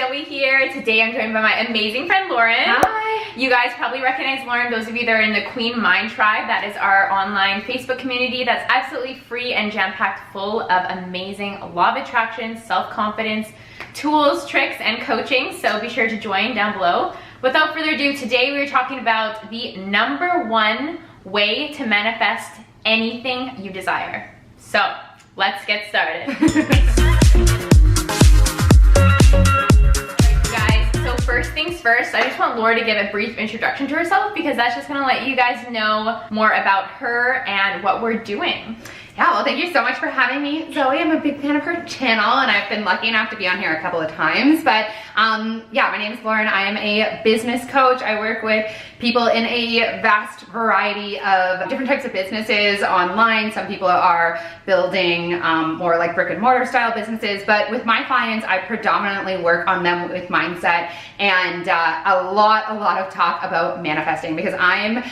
Zoe here. Today I'm joined by my amazing friend Lauren. Hi. You guys probably recognize Lauren, those of you that are in the Queen Mind Tribe. That is our online Facebook community that's absolutely free and jam-packed full of amazing law of attraction, self-confidence, tools, tricks, and coaching. So be sure to join down below. Without further ado, today we're talking about the #1 way to manifest anything you desire. So let's get started. Guys, so first things first, I just want Laura to give a brief introduction to herself because that's just gonna let you guys know more about her and what we're doing. Yeah, well, thank you so much for having me, Zoe. I'm a big fan of her channel, and I've been lucky enough to be on here a couple of times. But yeah, my name is Lauren. I am a business coach. I work with people in a vast variety of different types of businesses online. Some people are building more like brick and mortar style businesses, but with my clients, I predominantly work on them with mindset and a lot of talk about manifesting, because I'm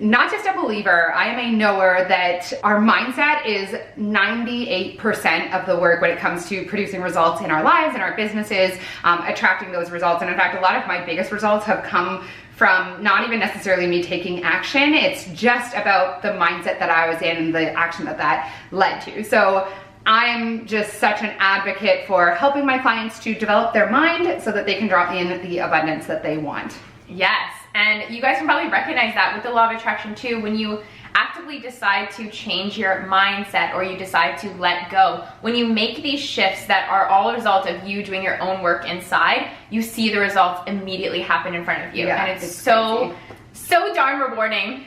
not just a believer, I am a knower that our mindset is 98% of the work when it comes to producing results in our lives and our businesses, attracting those results. And in fact, a lot of my biggest results have come from not even necessarily me taking action. It's just about the mindset that I was in and the action that led to. So I'm just such an advocate for helping my clients to develop their mind so that they can draw in the abundance that they want. Yes, and you guys can probably recognize that with the law of attraction too. When you actively decide to change your mindset or you decide to let go, when you make these shifts that are all a result of you doing your own work inside, you see the results immediately happen in front of you. Yeah, and it's so darn rewarding.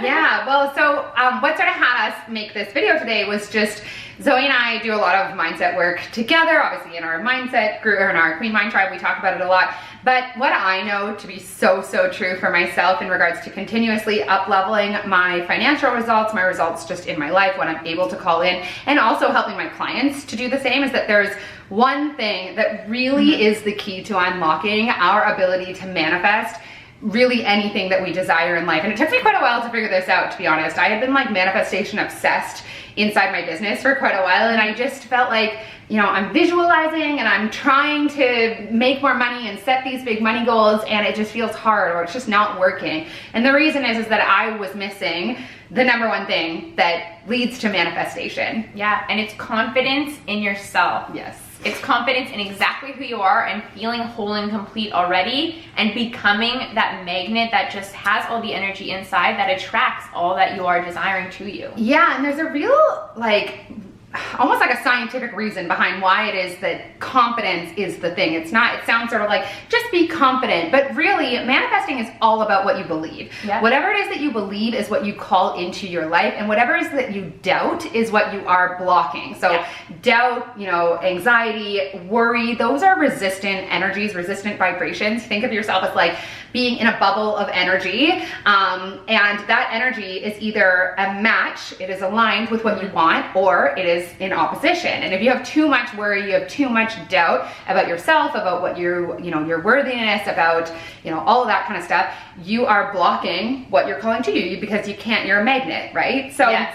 Yeah, well, so what sort of had us make this video today was just Zoe and I do a lot of mindset work together, obviously in our mindset group, or in our Queen Mind Tribe, we talk about it a lot. But what I know to be so true for myself in regards to continuously up-leveling my financial results, my results just in my life, when I'm able to call in, and also helping my clients to do the same, is that there's one thing that really is the key to unlocking our ability to manifest really anything that we desire in life. And it took me quite a while to figure this out, to be honest. I had been like manifestation obsessed inside my business for quite a while, and I just felt like, you know, I'm visualizing and I'm trying to make more money and set these big money goals, and it just feels hard, or it's just not working. And the reason is that I was missing the #1 thing that leads to manifestation. Yeah, and it's confidence in yourself. Yes. It's confidence in exactly who you are and feeling whole and complete already, and becoming that magnet that just has all the energy inside that attracts all that you are desiring to you. Yeah, and there's a real, like, almost like a scientific reason behind why it is that confidence is the thing. It's not, it sounds sort of like, just be confident, but really manifesting is all about what you believe. Yeah. Whatever it is that you believe is what you call into your life, and whatever it is that you doubt is what you are blocking. So yeah. Doubt, you know, anxiety, worry, those are resistant energies, resistant vibrations. Think of yourself as like being in a bubble of energy, and that energy is either a match, it is aligned with what you want, or it is in opposition. And if you have too much worry, you have too much doubt about yourself, about what your worthiness, about, you know, all of that kind of stuff, you are blocking what you're calling to you because you can't, you're a magnet, right? So yes.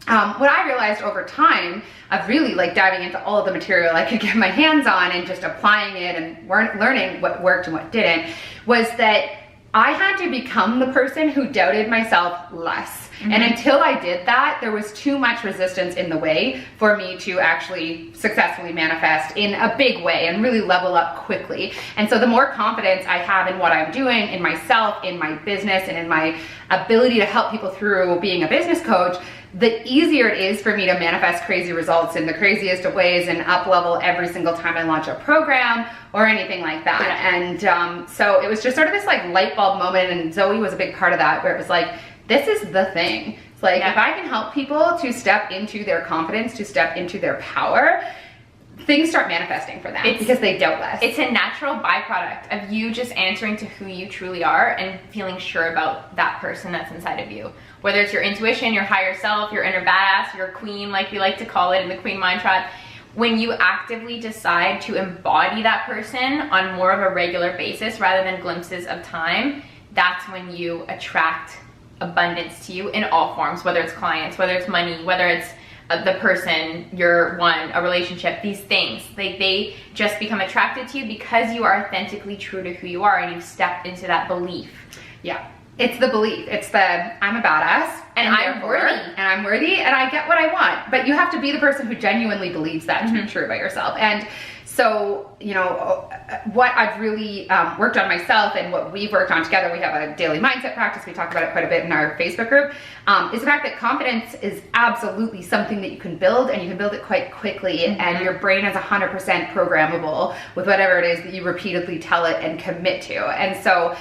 What I realized over time of really like diving into all of the material I could get my hands on and just applying it and learning what worked and what didn't, was that I had to become the person who doubted myself less. Mm-hmm. And until I did that, there was too much resistance in the way for me to actually successfully manifest in a big way and really level up quickly. And so the more confidence I have in what I'm doing, in myself, in my business, and in my ability to help people through being a business coach, the easier it is for me to manifest crazy results in the craziest of ways and up level every single time I launch a program or anything like that. Yeah. And so it was just sort of this like light bulb moment, and Zoe was a big part of that, where it was like, this is the thing. It's like, yeah. If I can help people to step into their confidence, to step into their power, things start manifesting for them because they doubt less. It's a natural byproduct of you just answering to who you truly are and feeling sure about that person that's inside of you. Whether it's your intuition, your higher self, your inner badass, your queen, like we like to call it in the Queen Mind Tribe. When you actively decide to embody that person on more of a regular basis rather than glimpses of time, that's when you attract abundance to you in all forms, whether it's clients, whether it's money, whether it's the person, your one, a relationship, these things, like they just become attracted to you because you are authentically true to who you are and you've stepped into that belief. Yeah. It's the belief. It's the I'm a badass and I'm worthy. And I'm worthy and I get what I want. But you have to be the person who genuinely believes that to be true about yourself. And so, you know, what I've really worked on myself and what we've worked on together, we have a daily mindset practice, we talk about it quite a bit in our Facebook group, is the fact that confidence is absolutely something that you can build, and you can build it quite quickly, and your brain is 100% programmable with whatever it is that you repeatedly tell it and commit to. And so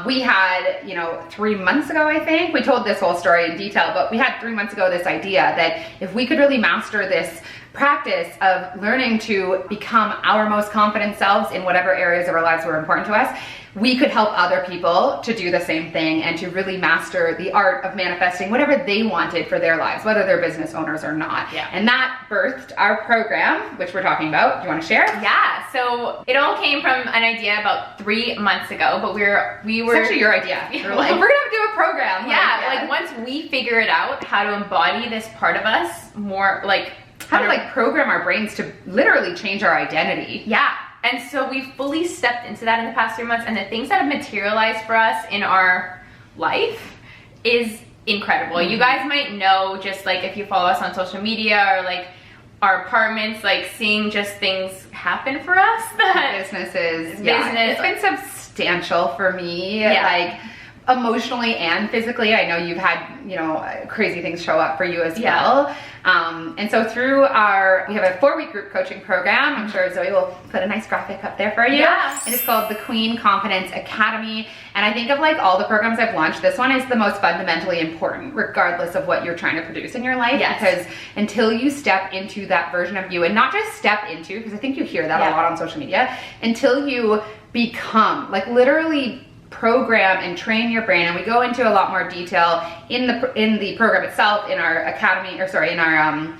we had, you know, 3 months ago, I think, we told this whole story in detail, but we had 3 months ago this idea that if we could really master this practice of learning to become our most confident selves in whatever areas of our lives were important to us, we could help other people to do the same thing and to really master the art of manifesting whatever they wanted for their lives, whether they're business owners or not. Yeah. And that birthed our program, which we're talking about. Do you want to share? Yeah, so it all came from an idea about 3 months ago, but we were It's actually your idea. We're like, we're gonna do a program. Yeah, like once we figured out how to embody this part of us more, like how to like program our brains to literally change our identity. Yeah. And so we fully stepped into that in the past 3 months, and the things that have materialized for us in our life is incredible. You guys might know, just like if you follow us on social media or like our apartments, like seeing just things happen for us. Businesses. Yeah. It's been substantial for me. Yeah. Like emotionally and physically. I know you've had, you know, crazy things show up for you as well. And so through we have a 4-week group coaching program. I'm sure Zoe will put a nice graphic up there for you. Yeah. It is called the Queen Confidence Academy. And I think of like all the programs I've launched, this one is the most fundamentally important, regardless of what you're trying to produce in your life. Yes. Because until you step into that version of you, and not just step into, because I think you hear that a lot on social media, until you become, like literally program and train your brain, and we go into a lot more detail in the program itself, in our academy, or sorry, in our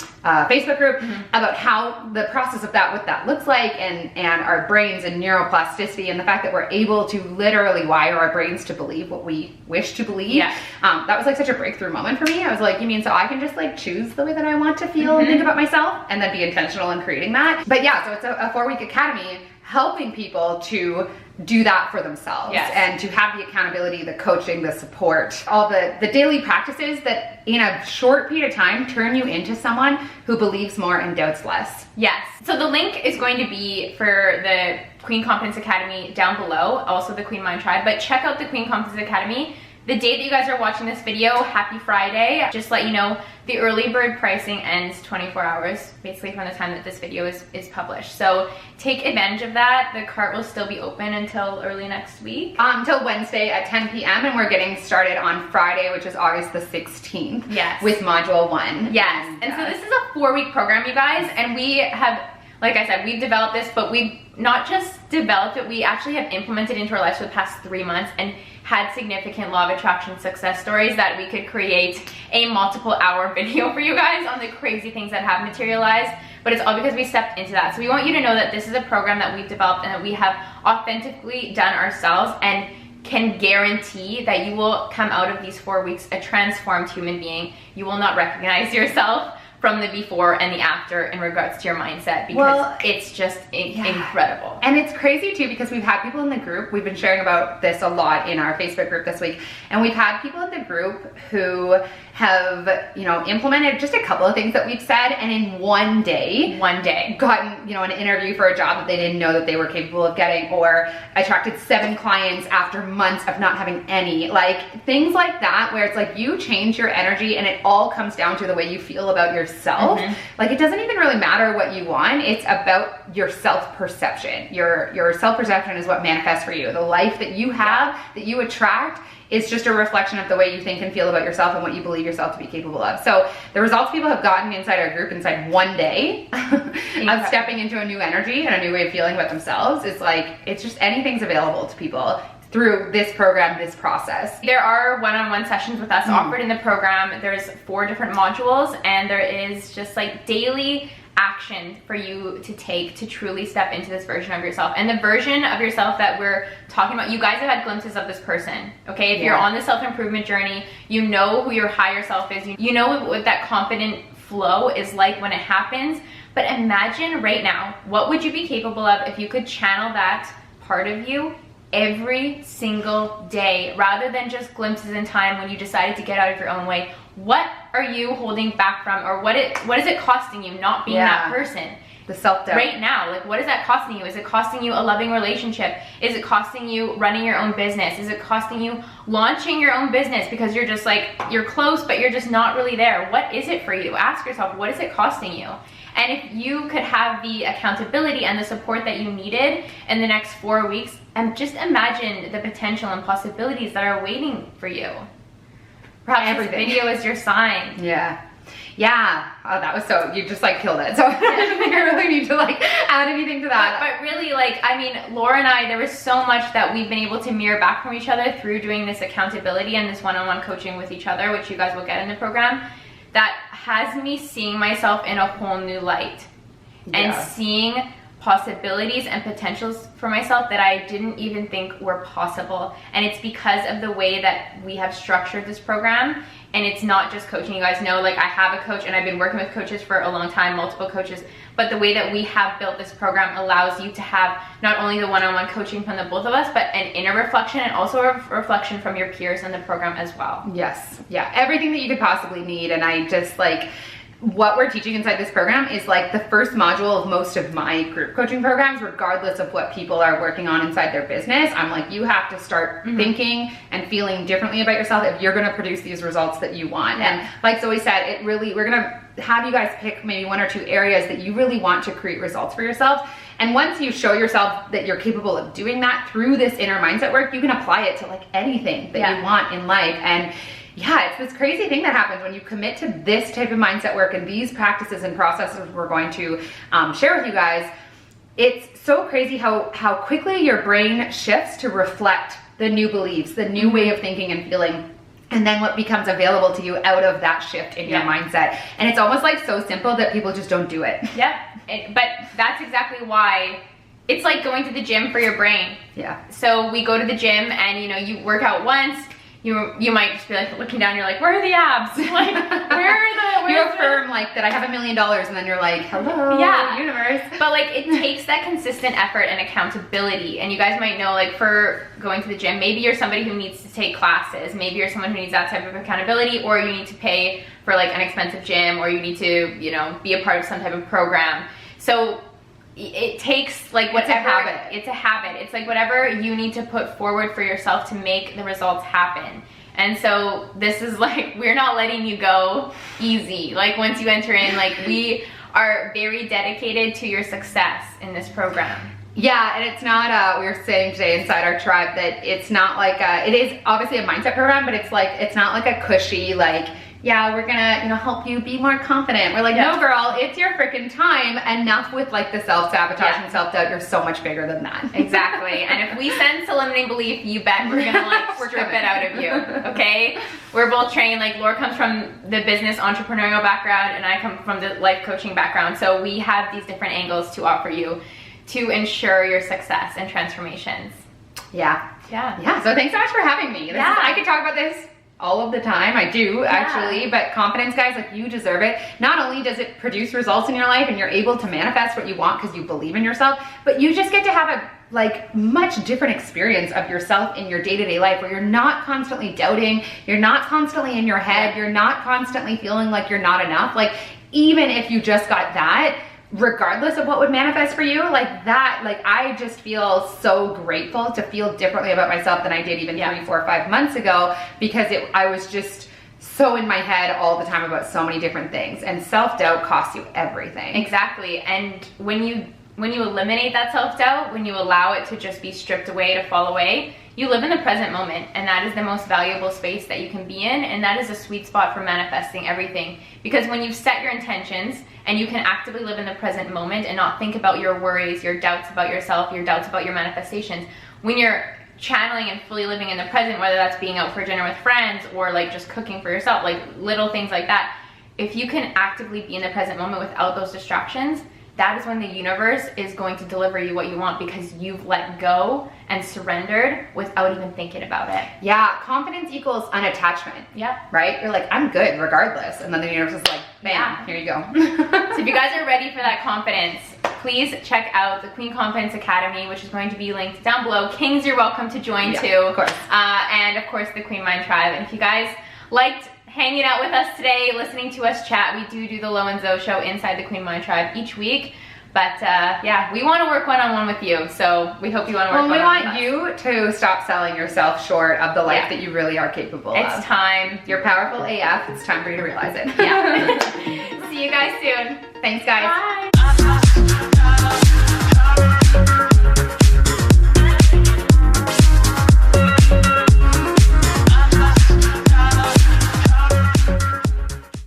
Facebook group, about how the process of that, what that looks like, and our brains and neuroplasticity, and the fact that we're able to literally wire our brains to believe what we wish to believe. Yeah. That was like such a breakthrough moment for me. I was like, you mean so I can just like choose the way that I want to feel and think about myself, and then be intentional in creating that? But yeah, so it's a 4-week academy helping people to do that for themselves, and to have the accountability, the coaching, the support, all the daily practices that in a short period of time turn you into someone who believes more and doubts less. Yes. So the link is going to be for the Queen Confidence Academy down below, also the Queen Mind Tribe, but check out the Queen Confidence Academy. The day that you guys are watching this video, happy Friday. Just let you know, the early bird pricing ends 24 hours, basically from the time that this video is published. So take advantage of that. The cart will still be open until early next week. Until Wednesday at 10 p.m. and we're getting started on Friday, which is August the 16th. Yes. With module 1. Yes. And so this is a 4-week program, you guys, and we have, like I said, we've developed this, but we've not just developed it, we actually have implemented into our lives for the past 3 months and had significant law of attraction success stories that we could create a multiple-hour video for you guys on the crazy things that have materialized. But it's all because we stepped into that. So we want you to know that this is a program that we've developed and that we have authentically done ourselves, and can guarantee that you will come out of these 4 weeks a transformed human being. You will not recognize yourself from the before and the after in regards to your mindset, because it's just incredible. And it's crazy too, because we've had people in the group, we've been sharing about this a lot in our Facebook group this week, and we've had people in the group who have, you know, implemented just a couple of things that we've said, and in one day gotten, you know, an interview for a job that they didn't know that they were capable of getting, or attracted 7 clients after months of not having any. Like things like that, where it's like you change your energy and it all comes down to the way you feel about yourself. Like it doesn't even really matter what you want, it's about your self-perception. Your self-perception is what manifests for you. The life that you have, that you attract, is just a reflection of the way you think and feel about yourself and what you believe yourself to be capable of. So the results people have gotten inside our group inside one day of stepping into a new energy and a new way of feeling about themselves, is like, it's just anything's available to people through this program, this process. There are one-on-one sessions with us offered in the program. There's 4 different modules, and there is just like daily action for you to take to truly step into this version of yourself. And the version of yourself that we're talking about, you guys have had glimpses of this person, okay? If you're on the self-improvement journey, you know who your higher self is. You know what that confident, flow is like when it happens. But imagine right now, what would you be capable of if you could channel that part of you every single day, rather than just glimpses in time when you decided to get out of your own way? What are you holding back from, or what is it costing you not being that person? The self-doubt. Right now, like, what is that costing you? Is it costing you a loving relationship? Is it costing you running your own business? Is it costing you launching your own business because you're just like, you're close, but you're just not really there? What is it for you? Ask yourself, what is it costing you? And if you could have the accountability and the support that you needed in the next 4 weeks, and just imagine the potential and possibilities that are waiting for you. Perhaps this video is your sign. Yeah. Oh, that was so, you just like killed it. So I don't think I really need to like add anything to that. But really, like, I mean, Laura and I, there was so much that we've been able to mirror back from each other through doing this accountability and this one-on-one coaching with each other, which you guys will get in the program, that has me seeing myself in a whole new light and seeing possibilities and potentials for myself that I didn't even think were possible. And it's because of the way that we have structured this program. And it's not just coaching. You guys know, like, I have a coach and I've been working with coaches for a long time, multiple coaches, but the way that we have built this program allows you to have not only the one-on-one coaching from the both of us, but an inner reflection and also a reflection from your peers in the program as well. Yes. Yeah. Everything that you could possibly need. And I just like, what we're teaching inside this program is like the first module of most of my group coaching programs, regardless of what people are working on inside their business. I'm like, you have to start thinking and feeling differently about yourself if you're going to produce these results that you want. And like Zoe said, it really, we're going to have you guys pick maybe 1 or 2 areas that you really want to create results for yourself. And once you show yourself that you're capable of doing that through this inner mindset work, you can apply it to like anything that you want in life. And yeah, it's this crazy thing that happens when you commit to this type of mindset work and these practices and processes we're going to share with you guys. It's so crazy how quickly your brain shifts to reflect the new beliefs, the new way of thinking and feeling, and then what becomes available to you out of that shift in your mindset. And it's almost like so simple that people just don't do it. But that's exactly why it's like going to the gym for your brain. So we go to the gym and, you know, you work out once, you might just be like looking down, you're like, where are the abs? Like, you affirm like that I have $1 million, and then you're like, hello, universe. But like, it takes that consistent effort and accountability. And you guys might know, like, for going to the gym, maybe you're somebody who needs to take classes, maybe you're someone who needs that type of accountability, or you need to pay for like an expensive gym, or you need to, you know, be a part of some type of program. So it takes like whatever, it's a habit. It's like whatever you need to put forward for yourself to make the results happen. And so this is like, we're not letting you go easy. Like, once you enter in, like, we are very dedicated to your success in this program. Yeah, and it's not, we were saying today inside our tribe that it's not like it is obviously a mindset program, but it's like, it's not like a cushy, like, yeah, we're gonna, you know, help you be more confident. We're like, no girl, it's your freaking time. Enough with like the self-sabotage and self-doubt. You're so much bigger than that. Exactly. And if we sense a limiting belief, you bet we're gonna like strip it out of you, okay? We're both trained, like Laura comes from the business entrepreneurial background and I come from the life coaching background. So we have these different angles to offer you to ensure your success and transformations. Yeah. So thanks so much for having me. I could talk about this all of the time. I do actually, but confidence, guys, like, you deserve it. Not only does it produce results in your life and you're able to manifest what you want because you believe in yourself, but you just get to have a like much different experience of yourself in your day-to-day life, where you're not constantly doubting, you're not constantly in your head, you're not constantly feeling like you're not enough. Like, even if you just got that, regardless of what would manifest for you, like that, like, I just feel so grateful to feel differently about myself than I did even 3, 4, 5 months ago, because I was just so in my head all the time about so many different things, and self-doubt costs you everything. Exactly. And when you eliminate that self-doubt, when you allow it to just be stripped away, to fall away, you live in the present moment, and that is the most valuable space that you can be in, and that is a sweet spot for manifesting everything. Because when you've set your intentions and you can actively live in the present moment and not think about your worries, your doubts about yourself, your doubts about your manifestations, when you're channeling and fully living in the present, whether that's being out for dinner with friends or like just cooking for yourself, like little things like that, if you can actively be in the present moment without those distractions, that is when the universe is going to deliver you what you want, because you've let go and surrendered without even thinking about it. Yeah, confidence equals unattachment. Yeah. Right? You're like, I'm good regardless. And then the universe is like, bam, here you go. So if you guys are ready for that confidence, please check out the Queen Confidence Academy, which is going to be linked down below. Kings, you're welcome to join too. Of course. And of course, the Queen Mind Tribe. And if you guys liked hanging out with us today, listening to us chat, we do the Lo and Zo show inside the Queen Mind Tribe each week. But yeah, we want to work one-on-one with you, so we hope you want to work one-on-one with us. We want you to stop selling yourself short of the life that you really are capable of. It's time. You're powerful AF. It's time for you to realize it. Yeah. See you guys soon. Thanks, guys. Bye.